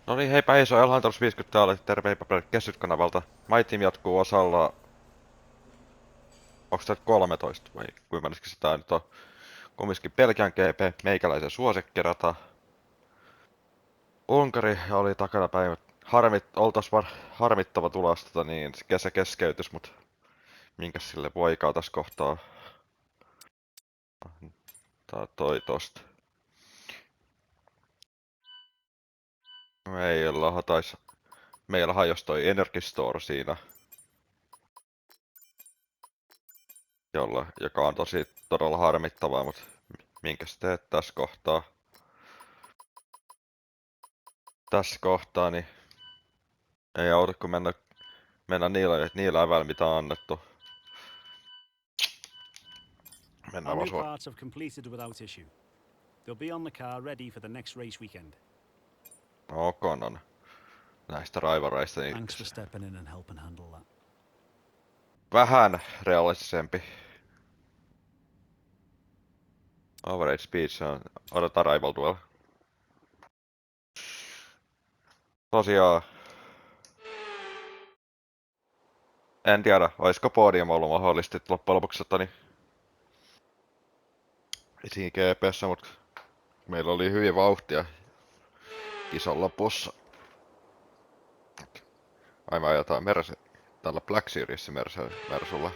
No niin, heipä Eiso, ELHanderos 50 täällä, terve heipä Kesyt-kanavalta. Myteam jatkuu osalla... Onks tää 13 vai kuinka monesti se tää nyt on? Kumminkin Belgian GP, meikäläisen suosikkirata. Unkari oli takana päivät. Harmittava tulos niin kesä keskeytys, mut minkäs sille voikaa tässä kohtaa. Tää toi tosta. Meillä hajos toi Energy Store siinä. Joka on todella harmittavaa, mut minkäs teet tässä kohtaa? Tässä kohtaa, niin ei auta kun mennä niillä eväillä mitä on annettu. Mennään Our new vaan parts have completed without issue. They'll be on the car ready for the next race weekend. Okonon. Näistä raivareista niin Thanks for stepping in and helping handle that. vähän realistisempi. Average speed on odotetaan rival tuolla. Tosiaan. En tiedä, olisiko podium ollut mahdollisesti loppujen lopuksi niin siinä GP:ssä, mutta meillä oli hyvin vauhtia kisan lopussa. Ai me ajetaan tällä Black Series Mersulla.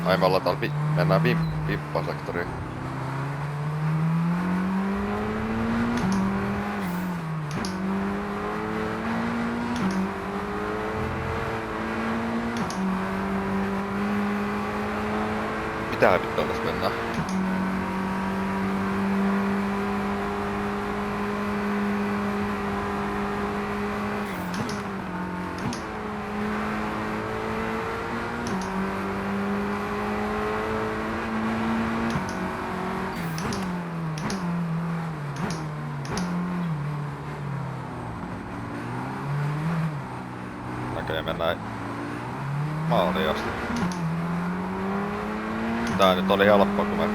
Ai me ollaan täällä mennään vimppasektoriin. Mitä vittua tässä mennään? Näköjään mennään maaliin asti. Tää nyt oli helppoa kun me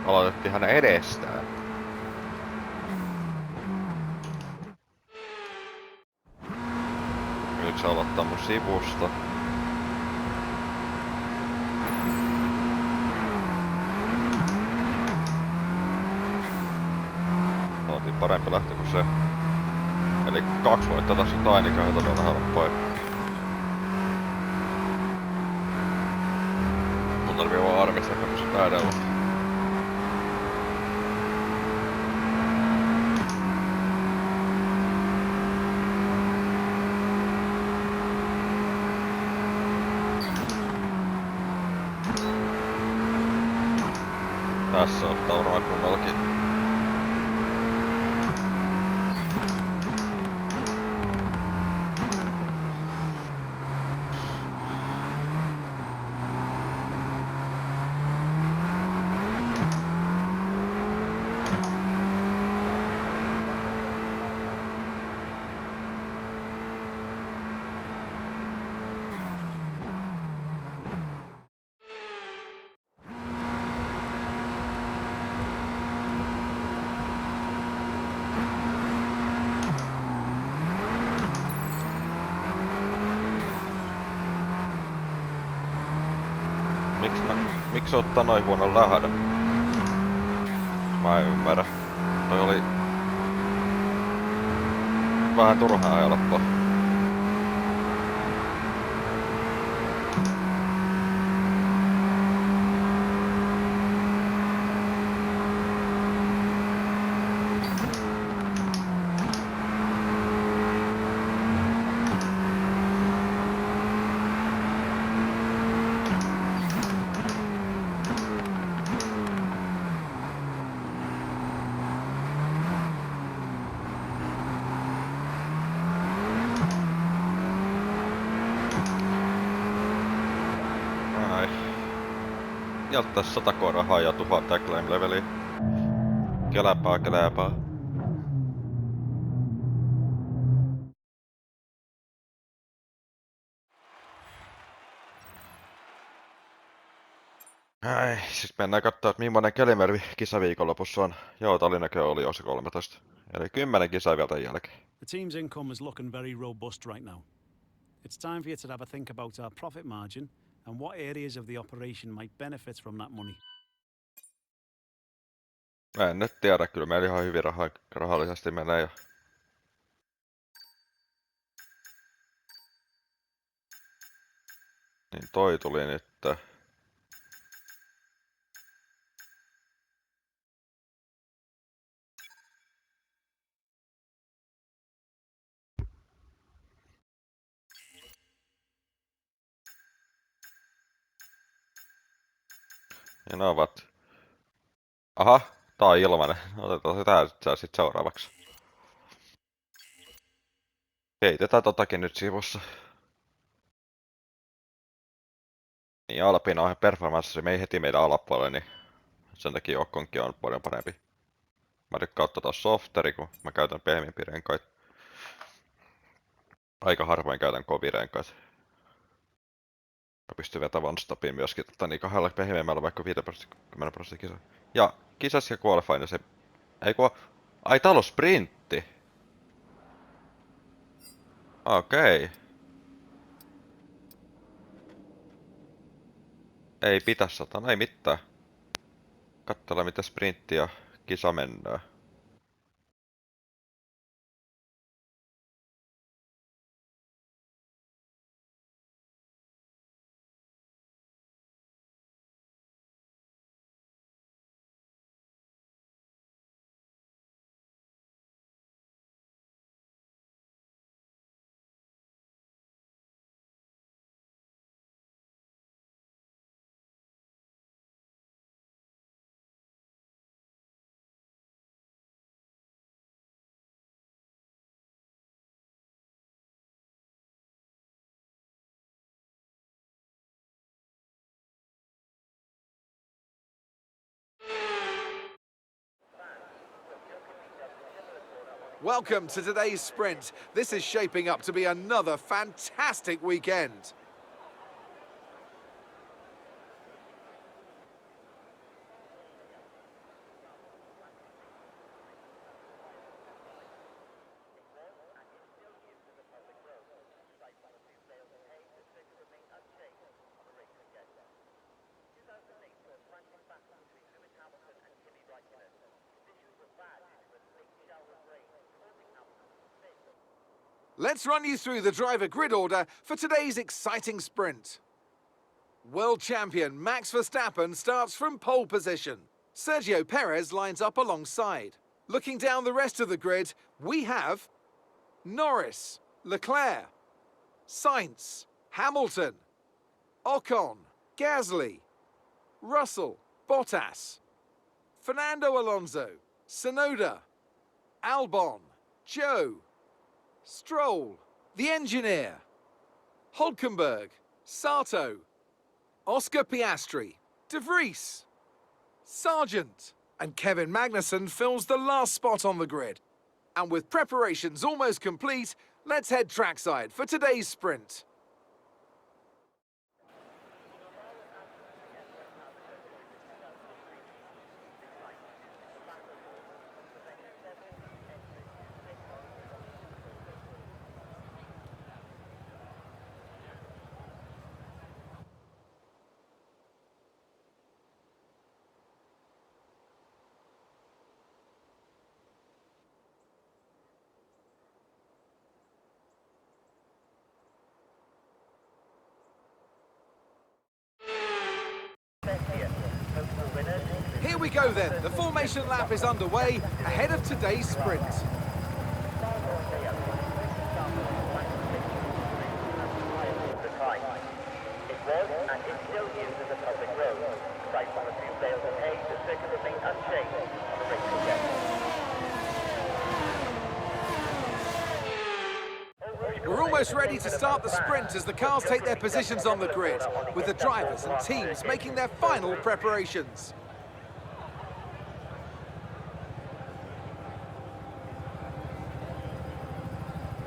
aloitettiin hänen edestään. Nyt se aloittaa mun sivusta. Oltiin parempi lähtö kuin se. Eli 2 voittaa tässä on ainakaan todella helppoa. Mun tarvii vaan armistaa, että pysytään edellä. Tässä ottaa varmaan kummallakin. Miksi ottaa noin huonon lähdön? Mä en ymmärrä. Toi oli vähän turhaa helppoa. Jältä 100 rahaa ja 1000 claim leveliä. Keläpää. Ai, siis mennään katsoa, että millainen Kelimervi kisaviikonlopussa on. Joo, Tallinnakö oli jo se 13. Eli 10 kisaa vielä tämän jälkeen. The team's income is looking very robust right now. It's time for you to have a think about our profit margin and what areas of the operation might benefit from that money. Mä en nyt tiedä, kyllä meillä ihan hyvin rahallisesti menee jo. Niin toi tuli nyt. Ja ne ovat... Aha, tää on ilmanen. Otetaan se tää sit seuraavaksi. Keitetään totakin nyt sivussa. Niin Alpina on performanssi, me ei heti meidän alapuolelle, niin sen takia Okkonkin on paljon parempi. Mä tykkään ottaa softeri, kun mä käytän pehmeämpiä renkaita. Aika harvoin käytän kovia renkaita. Mä pystyn vetämään one-stopin myöskin niin kahdella pehmeämmällä vaikka 5% kisa. Ja kisas ja qualifying se... Ei kun... Ai täällä on sprintti! Okei. Ei pitäisi satana, ei mitään. Katsotaan mitä sprintti ja kisa mennään. Welcome to today's sprint. This is shaping up to be another fantastic weekend. Let's run you through the driver grid order for today's exciting sprint. World champion Max Verstappen starts from pole position. Sergio Perez lines up alongside. Looking down the rest of the grid, we have Norris, Leclerc, Sainz, Hamilton, Ocon, Gasly, Russell, Bottas, Fernando Alonso, Tsunoda, Albon, Joe, Stroll, the engineer, Hulkenberg, Sato, Oscar Piastri, De Vries, Sargent, and Kevin Magnussen fills the last spot on the grid. And with preparations almost complete, let's head trackside for today's sprint. Here we go then, the formation lap is underway ahead of today's sprint. We're almost ready to start the sprint as the cars take their positions on the grid, with the drivers and teams making their final preparations.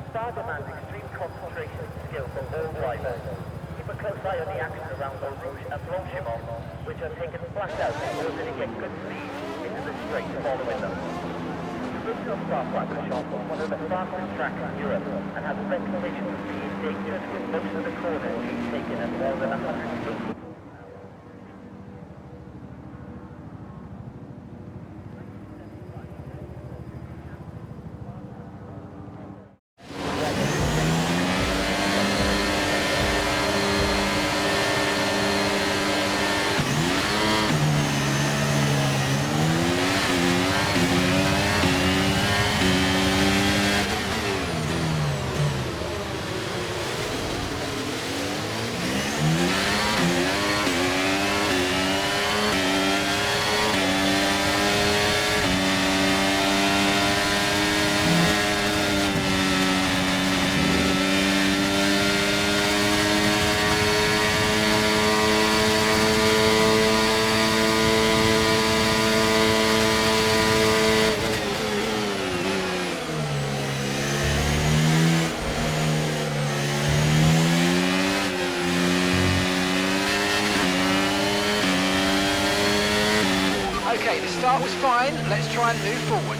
Star demands extreme concentration and skill from all drivers. Keep a close eye on the action around Eau Rouge and Blanchimont, which are taken flat out in order to get good speed into the straight following them. The original Spa-Francorchamps was one of the fastest tracks in Europe and has a reputation for being dangerous, with most of the corners being taken at more than 180. Okay, the start was fine. Let's try and move forward.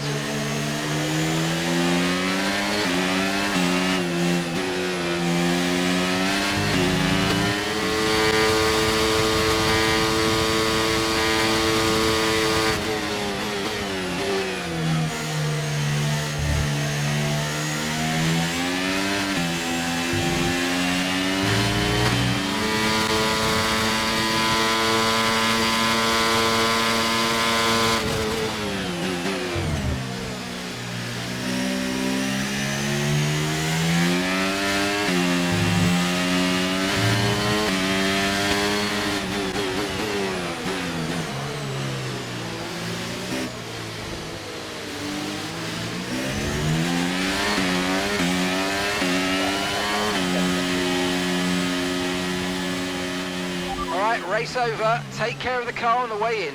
All right, race over. Take care of the car on the way in.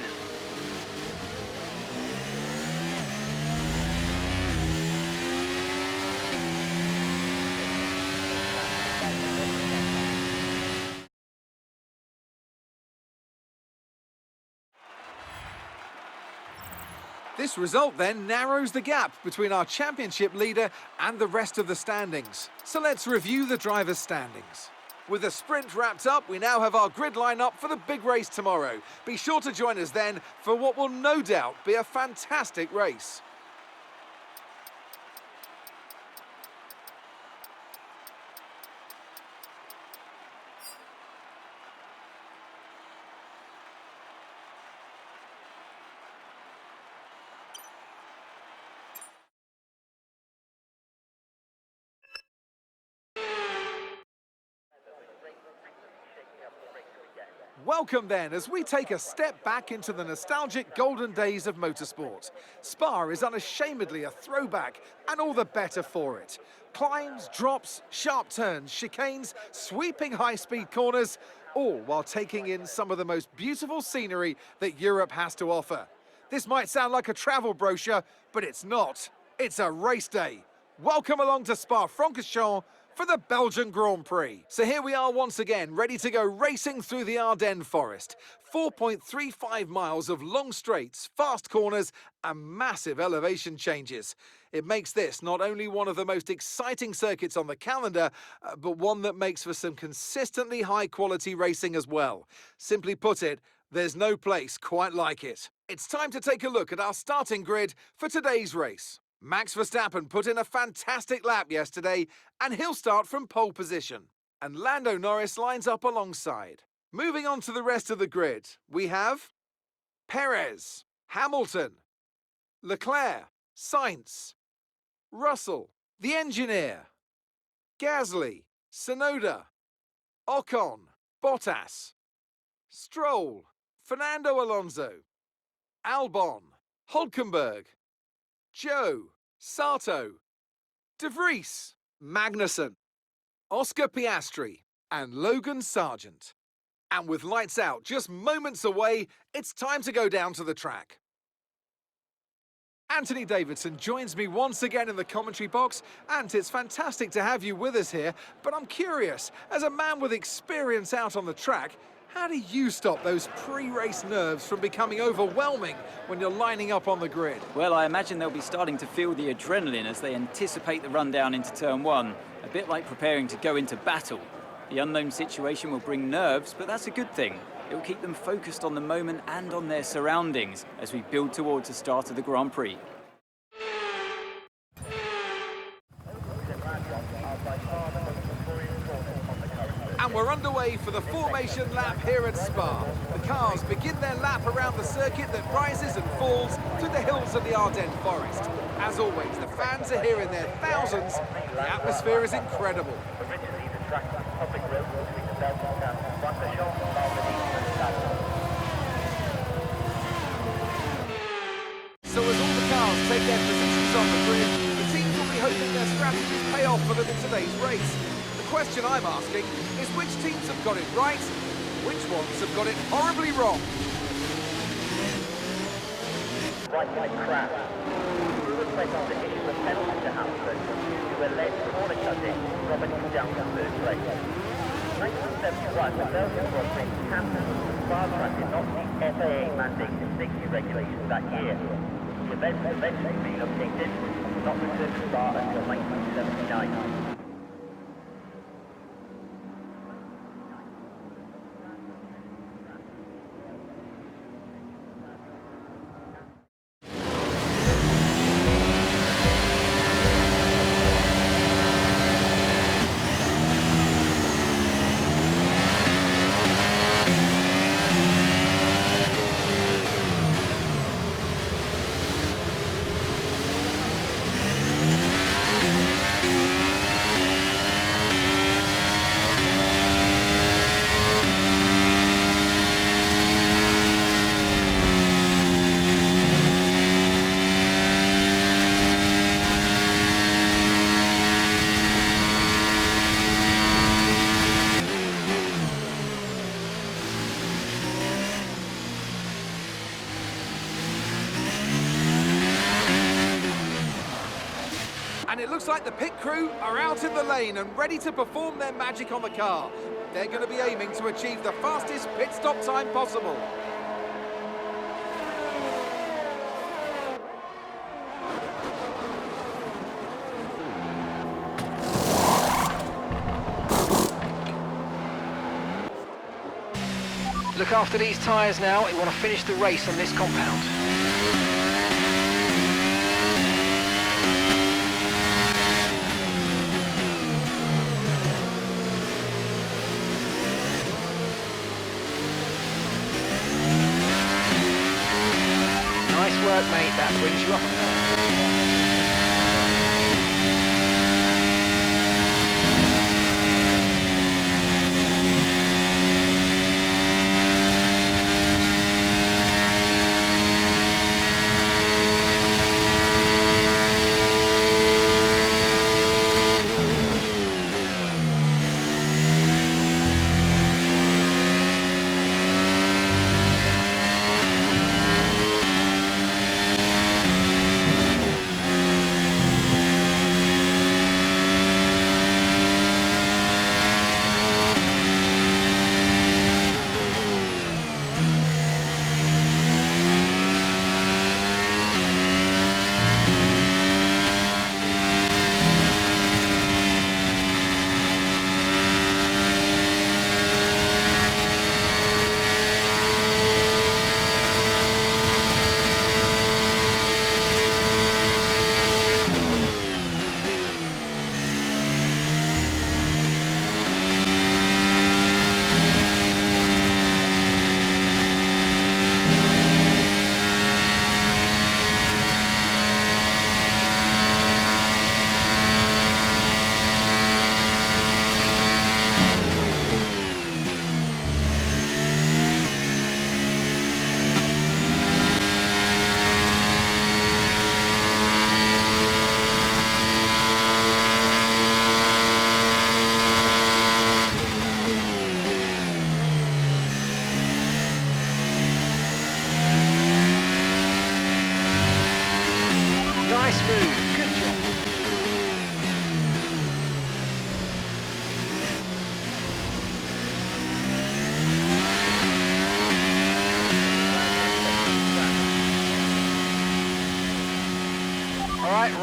This result then narrows the gap between our championship leader and the rest of the standings. So let's review the drivers' standings. With the sprint wrapped up, we now have our grid line up for the big race tomorrow. Be sure to join us then for what will no doubt be a fantastic race. Welcome then, as we take a step back into the nostalgic golden days of motorsport. Spa is unashamedly a throwback, and all the better for it. Climbs, drops, sharp turns, chicanes, sweeping high-speed corners, all while taking in some of the most beautiful scenery that Europe has to offer. This might sound like a travel brochure, but it's not. It's a race day. Welcome along to Spa-Francorchamps for the Belgian Grand Prix. So here we are once again, ready to go racing through the Ardennes forest. 4.35 miles of long straights, fast corners, and massive elevation changes. It makes this not only one of the most exciting circuits on the calendar, but one that makes for some consistently high-quality racing as well. Simply put it, there's no place quite like it. It's time to take a look at our starting grid for today's race. Max Verstappen put in a fantastic lap yesterday, and he'll start from pole position. And Lando Norris lines up alongside. Moving on to the rest of the grid, we have Perez, Hamilton, Leclerc, Sainz, Russell, the engineer, Gasly, Tsunoda, Ocon, Bottas, Stroll, Fernando Alonso, Albon, Hulkenberg, Joe, Sato, De Vries, Magnussen, Oscar Piastri, and Logan Sargent. And with lights out just moments away, it's time to go down to the track. Anthony Davidson joins me once again in the commentary box. Ant, it's fantastic to have you with us here, but I'm curious, as a man with experience out on the track, how do you stop those pre-race nerves from becoming overwhelming when you're lining up on the grid? Well, I imagine they'll be starting to feel the adrenaline as they anticipate the run down into turn one, a bit like preparing to go into battle. The unknown situation will bring nerves, but that's a good thing. It will keep them focused on the moment and on their surroundings as we build towards the start of the Grand Prix. And we're underway for the formation lap here at Spa. The cars begin their lap around the circuit that rises and falls through the hills of the Ardennes forest. As always, the fans are here in their thousands. The atmosphere is incredible. Originally, the track was a public road between the Belgian towns of Francorchamps, Malmedy and Salle. So as all the cars take their positions on the grid, the teams will be hoping their strategies pay off for them in today's race. The question I'm asking is which teams have got it right, which ones have got it horribly wrong? Right side crash. Brewers went on to issue a penalty to Hamilton due to alleged corner cutting, dropping him down to third place. In 1971, the Belgian Grand Prix was cancelled as the Spa track did not meet FAA mandated safety regulations that year. The event was eventually relocated and will not return to Spa until 1979. And it looks like the pit crew are out in the lane and ready to perform their magic on the car. They're going to be aiming to achieve the fastest pit stop time possible. Look after these tyres now, you want to finish the race on this compound. Nice work, mate, that brings you up.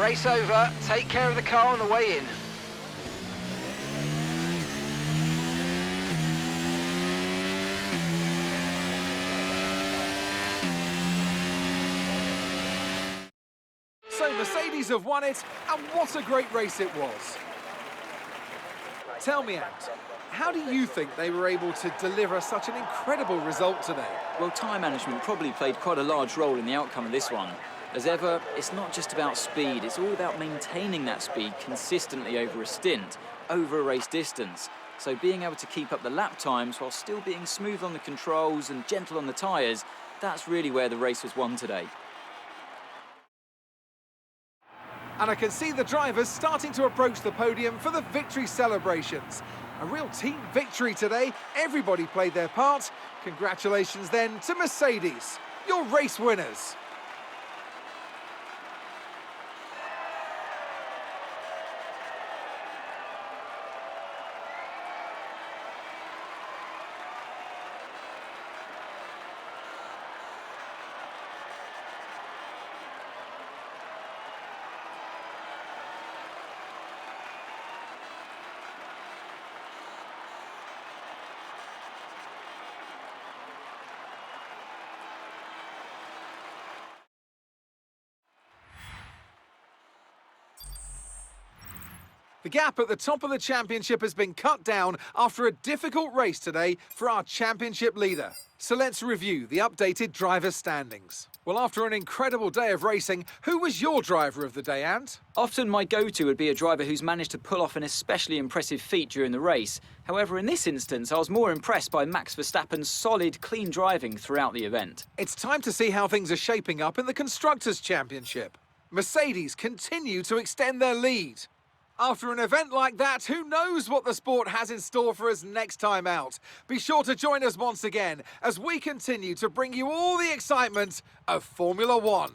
Race over. Take care of the car on the way in. So Mercedes have won it, and what a great race it was. Tell me, Ant, how do you think they were able to deliver such an incredible result today? Well, time management probably played quite a large role in the outcome of this one. As ever, it's not just about speed, it's all about maintaining that speed consistently over a stint, over a race distance. So being able to keep up the lap times while still being smooth on the controls and gentle on the tyres, that's really where the race was won today. And I can see the drivers starting to approach the podium for the victory celebrations. A real team victory today. Everybody played their part. Congratulations then to Mercedes, your race winners. The gap at the top of the championship has been cut down after a difficult race today for our championship leader. So let's review the updated driver standings. Well, after an incredible day of racing, who was your driver of the day, Ant? Often my go-to would be a driver who's managed to pull off an especially impressive feat during the race. However, in this instance, I was more impressed by Max Verstappen's solid, clean driving throughout the event. It's time to see how things are shaping up in the Constructors' Championship. Mercedes continue to extend their lead. After an event like that, who knows what the sport has in store for us next time out? Be sure to join us once again as we continue to bring you all the excitement of Formula One.